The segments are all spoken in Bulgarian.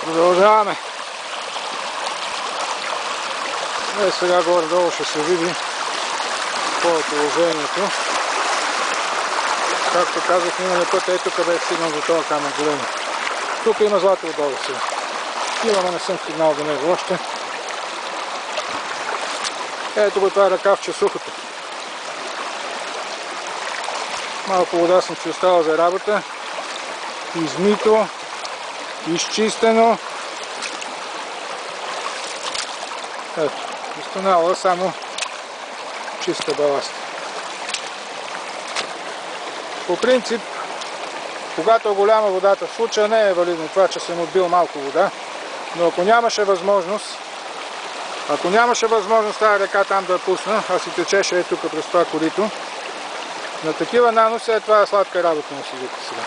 Продължаваме. Сега горе-долу ще се види какво е положението. Както казах миналия път, ето къде е стигнал до този камък големи. Тук има злато отдолу сега. Имаме, не съм стигнал до него още. Ето го това ръкавче сухото. Малко вода съм си оставил за работа. Измито, изчистено. Ето, останала само чиста баласта. По принцип, когато е голяма водата, в случая не е валидно това, че съм отбил малко вода, но ако нямаше възможност тази река там да я пусна, а си течеше тук през това корито, на такива наноси това е сладка работа на сидите сега.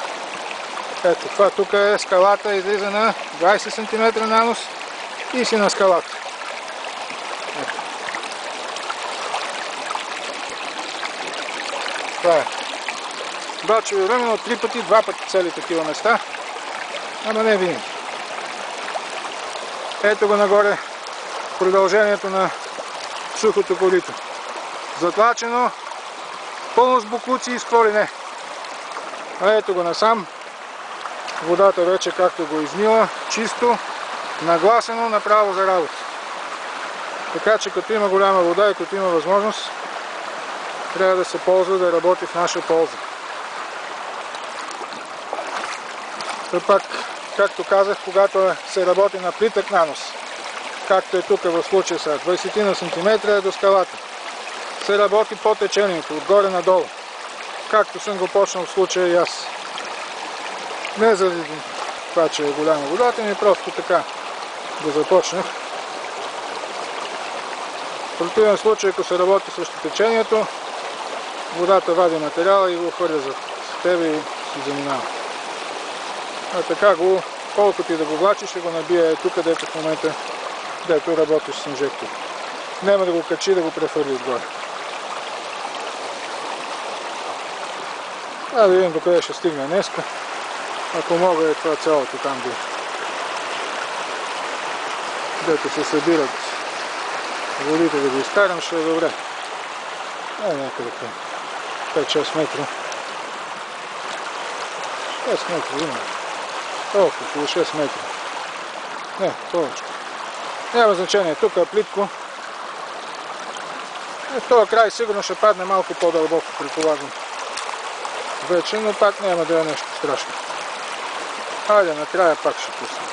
Ето, това тук е скалата, излиза на 20 см нанос и си на скалата. Ето. Това е. Обаче временно 3 пъти, 2 пъти цели такива места, ама не винаги. Ето го нагоре продължението на сухото корито. Затлачено, пълно с боклуци и с какво ли не. А ето го насам. Водата вече както го измила, чисто, нагласено, направо за работа. Така че като има голяма вода и като има възможност, трябва да се ползва, да работи в наша полза. И пак, както казах, когато се работи на плитък нанос, както е тук в случая сега, 20 на сантиметра е до скалата, се работи по течението, отгоре надолу, както съм го почнал в случая и аз. Не заради това, че е голяма водата, ми просто така го започнах. В противен случай, ако се работи срещу течението, водата вади материала и го хвърля за тебе и си заминава. А така го, колкото и да го влачи, ще го набия тук, където в момента, дето работиш с инжектор. Няма да го качи, да го прехвърли отгоре. Да видим докъде ще стигне днеска. Ако мога е това цялото там дето се събират водите да го изкарам, ще е добре. Някъде към 5-6 метра. 6 метра има. Толкова, около 6 метра. Не, повече. Няма значение, тук е плитко. В този край сигурно ще падне малко по-дълбоко, предполагам. Вече, но пак няма да е нещо страшно. Хайде, накрая пак ще пуснем.